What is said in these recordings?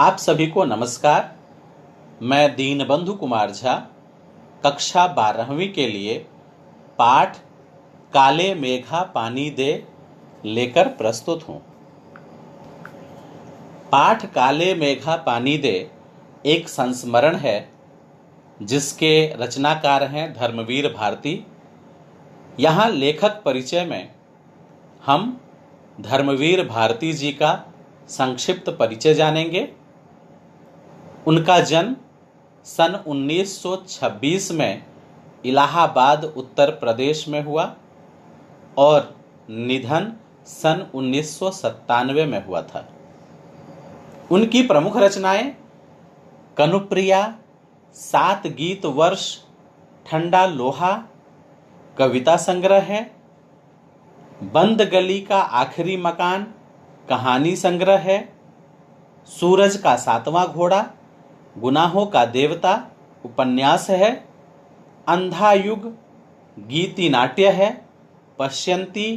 आप सभी को नमस्कार। मैं दीनबंधु कुमार झा कक्षा 12वीं के लिए पाठ काले मेघा पानी दे लेकर प्रस्तुत हूँ। पाठ काले मेघा पानी दे एक संस्मरण है जिसके रचनाकार हैं धर्मवीर भारती। यहाँ लेखक परिचय में हम धर्मवीर भारती जी का संक्षिप्त परिचय जानेंगे। उनका जन्म सन 1926 में इलाहाबाद उत्तर प्रदेश में हुआ और निधन सन 1997 में हुआ था। उनकी प्रमुख रचनाएं कनुप्रिया, 7 गीत वर्ष, ठंडा लोहा कविता संग्रह है, बंद गली का आखिरी मकान कहानी संग्रह है, सूरज का 7वां घोड़ा गुनाहों का देवता उपन्यास है, अंधा युग गीति नाट्य है, पश्यंती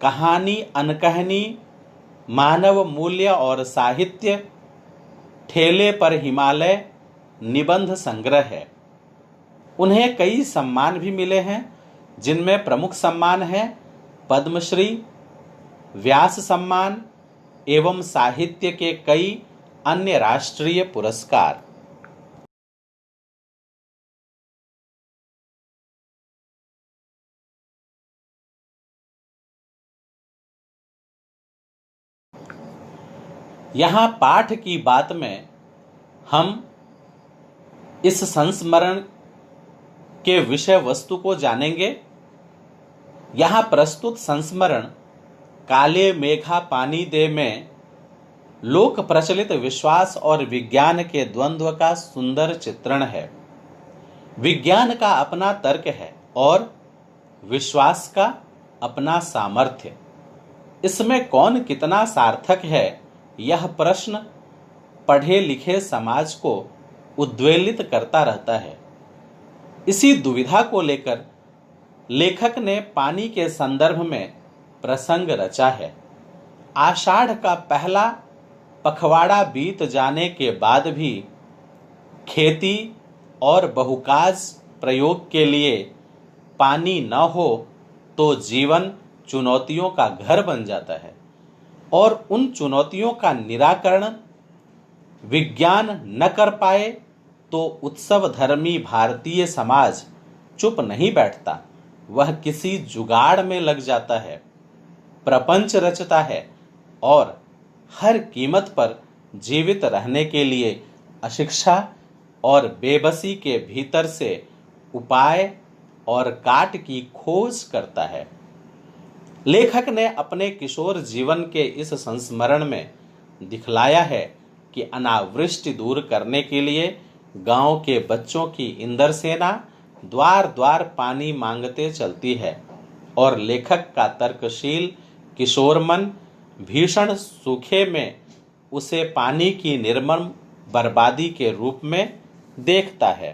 कहानी अनकहनी मानव मूल्य और साहित्य, ठेले पर हिमालय निबंध संग्रह है। उन्हें कई सम्मान भी मिले हैं जिनमें प्रमुख सम्मान है पद्मश्री, व्यास सम्मान एवं साहित्य के कई अन्य राष्ट्रीय पुरस्कार। यहाँ पाठ की बात में हम इस संस्मरण के विषय वस्तु को जानेंगे। यहाँ प्रस्तुत संस्मरण काले मेघा पानी दे में लोक प्रचलित विश्वास और विज्ञान के द्वंद्व का सुंदर चित्रण है। विज्ञान का अपना तर्क है और विश्वास का अपना सामर्थ्य। इसमें कौन कितना सार्थक है, यह प्रश्न पढ़े लिखे समाज को उद्वेलित करता रहता है। इसी दुविधा को लेकर लेखक ने पानी के संदर्भ में प्रसंग रचा है। आषाढ़ का पहला पखवाड़ा बीत जाने के बाद भी खेती और बहुकाज प्रयोग के लिए पानी न हो तो जीवन चुनौतियों का घर बन जाता है और उन चुनौतियों का निराकरण विज्ञान न कर पाए तो उत्सव धर्मी भारतीय समाज चुप नहीं बैठता। वह किसी जुगाड़ में लग जाता है, प्रपंच रचता है और हर कीमत पर जीवित रहने के लिए अशिक्षा और बेबसी के भीतर से उपाय और काट की खोज करता है। लेखक ने अपने किशोर जीवन के इस संस्मरण में दिखलाया है कि अनावृष्टि दूर करने के लिए गांव के बच्चों की इंद्र सेना द्वार द्वार पानी मांगते चलती है और लेखक का तर्कशील किशोर मन भीषण सूखे में उसे पानी की निर्मम बर्बादी के रूप में देखता है।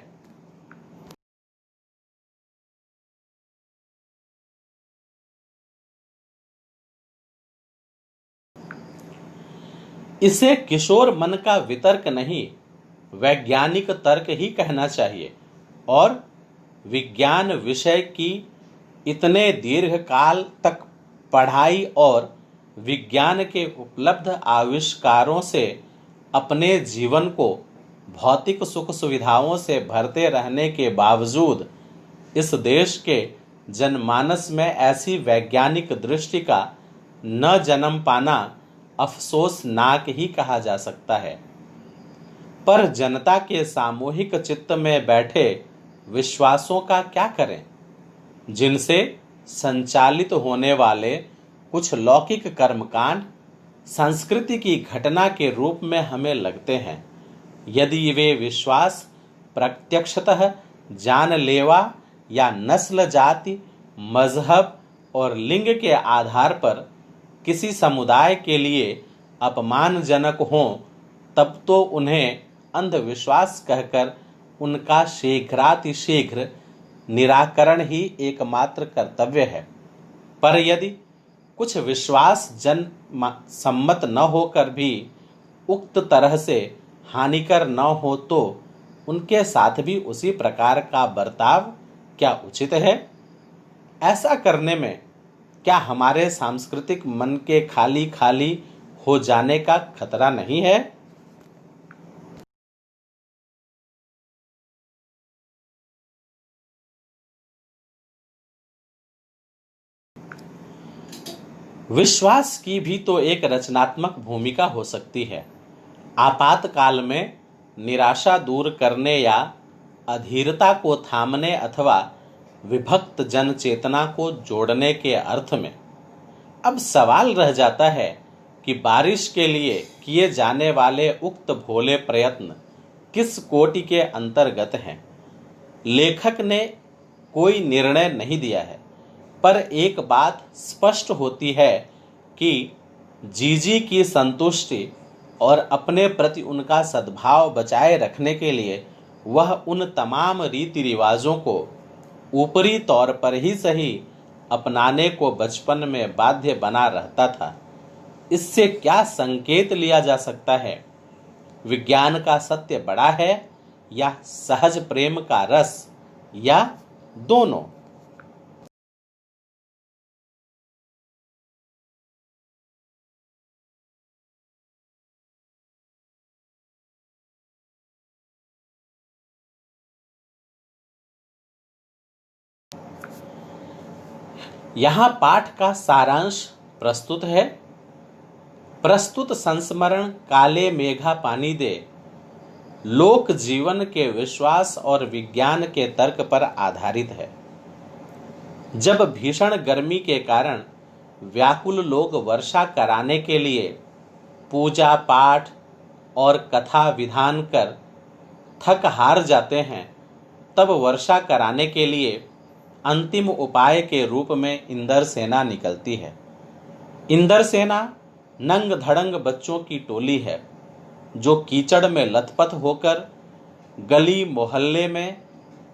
इसे किशोर मन का वितर्क नहीं, वैज्ञानिक तर्क ही कहना चाहिए और विज्ञान विषय की इतने दीर्घ काल तक पढ़ाई और विज्ञान के उपलब्ध आविष्कारों से अपने जीवन को भौतिक सुख सुविधाओं से भरते रहने के बावजूद इस देश के जनमानस में ऐसी वैज्ञानिक दृष्टि का न जन्म पाना अफसोसनाक ही कहा जा सकता है। पर जनता के सामूहिक चित्त में बैठे विश्वासों का क्या करें, जिनसे संचालित होने वाले कुछ लौकिक कर्मकांड संस्कृति की घटना के रूप में हमें लगते हैं। यदि वे विश्वास प्रत्यक्षतः जानलेवा या नस्ल, जाति, मजहब और लिंग के आधार पर किसी समुदाय के लिए अपमानजनक हों, तब तो उन्हें अंधविश्वास कहकर उनका शीघ्रातिशीघ्र निराकरण ही एकमात्र कर्तव्य है। पर यदि कुछ विश्वास जन सम्मत न होकर भी उक्त तरह से हानिकर न हो तो उनके साथ भी उसी प्रकार का बर्ताव क्या उचित है? ऐसा करने में क्या हमारे सांस्कृतिक मन के खाली खाली हो जाने का खतरा नहीं है? विश्वास की भी तो एक रचनात्मक भूमिका हो सकती है। आपातकाल में निराशा दूर करने या अधीरता को थामने अथवा विभक्त जन चेतना को जोड़ने के अर्थ में। अब सवाल रह जाता है कि बारिश के लिए किए जाने वाले उक्त भोले प्रयत्न किस कोटि के अंतर्गत हैं। लेखक ने कोई निर्णय नहीं दिया है, पर एक बात स्पष्ट होती है कि जीजी की संतुष्टि और अपने प्रति उनका सद्भाव बचाए रखने के लिए वह उन तमाम रीति रिवाजों को ऊपरी तौर पर ही सही अपनाने को बचपन में बाध्य बना रहता था। इससे क्या संकेत लिया जा सकता है? विज्ञान का सत्य बड़ा है या सहज प्रेम का रस, या दोनों? यहाँ पाठ का सारांश प्रस्तुत है। प्रस्तुत संस्मरण काले मेघा पानी दे लोक जीवन के विश्वास और विज्ञान के तर्क पर आधारित है। जब भीषण गर्मी के कारण व्याकुल लोग वर्षा कराने के लिए पूजा पाठ और कथा विधान कर थक हार जाते हैं, तब वर्षा कराने के लिए अंतिम उपाय के रूप में इंदर सेना निकलती है। इंदर सेना नंग धड़ंग बच्चों की टोली है जो कीचड़ में लथपथ होकर गली मोहल्ले में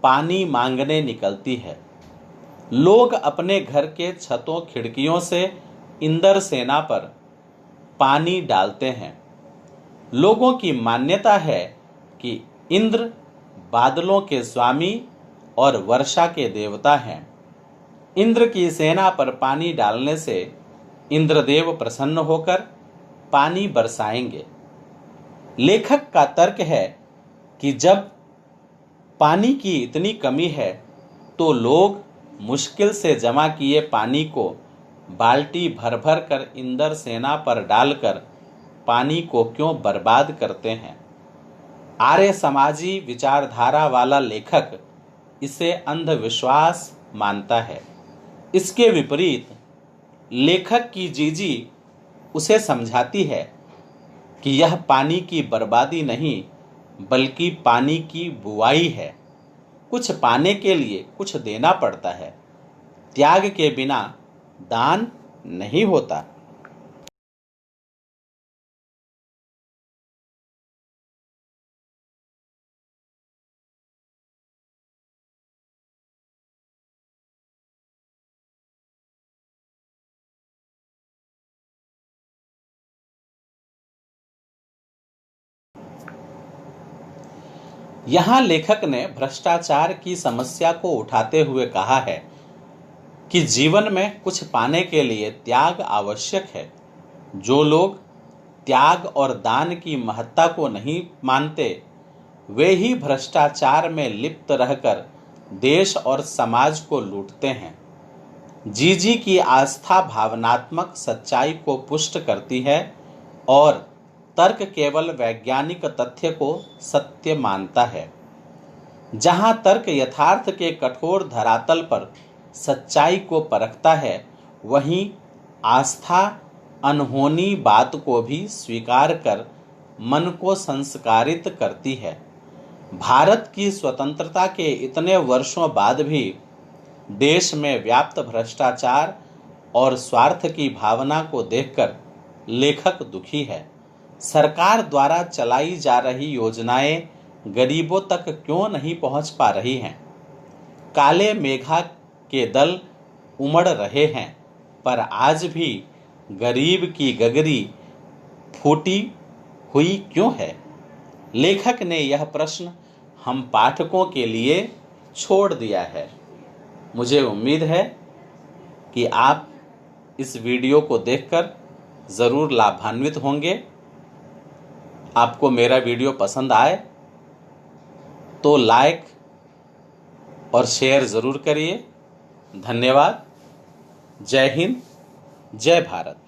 पानी मांगने निकलती है। लोग अपने घर के छतों खिड़कियों से इंदर सेना पर पानी डालते हैं। लोगों की मान्यता है कि इंद्र बादलों के स्वामी और वर्षा के देवता हैं। इंद्र की सेना पर पानी डालने से इंद्रदेव प्रसन्न होकर पानी बरसाएंगे। लेखक का तर्क है कि जब पानी की इतनी कमी है तो लोग मुश्किल से जमा किए पानी को बाल्टी भर भर कर इंदर सेना पर डालकर पानी को क्यों बर्बाद करते हैं। आर्य समाजी विचारधारा वाला लेखक इसे अंधविश्वास मानता है। इसके विपरीत लेखक की जीजी उसे समझाती है कि यह पानी की बर्बादी नहीं बल्कि पानी की बुआई है। कुछ पाने के लिए कुछ देना पड़ता है। त्याग के बिना दान नहीं होता। यहाँ लेखक ने भ्रष्टाचार की समस्या को उठाते हुए कहा है कि जीवन में कुछ पाने के लिए त्याग आवश्यक है। जो लोग त्याग और दान की महत्ता को नहीं मानते, वे ही भ्रष्टाचार में लिप्त रहकर देश और समाज को लूटते हैं। जीजी की आस्था भावनात्मक सच्चाई को पुष्ट करती है और तर्क केवल वैज्ञानिक तथ्य को सत्य मानता है। जहां तर्क यथार्थ के कठोर धरातल पर सच्चाई को परखता है, वहीं आस्था अनहोनी बात को भी स्वीकार कर मन को संस्कारित करती है। भारत की स्वतंत्रता के इतने वर्षों बाद भी देश में व्याप्त भ्रष्टाचार और स्वार्थ की भावना को देखकर लेखक दुखी है। सरकार द्वारा चलाई जा रही योजनाएं गरीबों तक क्यों नहीं पहुंच पा रही हैं? काले मेघा के दल उमड़ रहे हैं, पर आज भी गरीब की गगरी फूटी हुई क्यों है? लेखक ने यह प्रश्न हम पाठकों के लिए छोड़ दिया है। मुझे उम्मीद है कि आप इस वीडियो को देखकर ज़रूर लाभान्वित होंगे। आपको मेरा वीडियो पसंद आए तो लाइक और शेयर ज़रूर करिए। धन्यवाद। जय हिंद, जय भारत।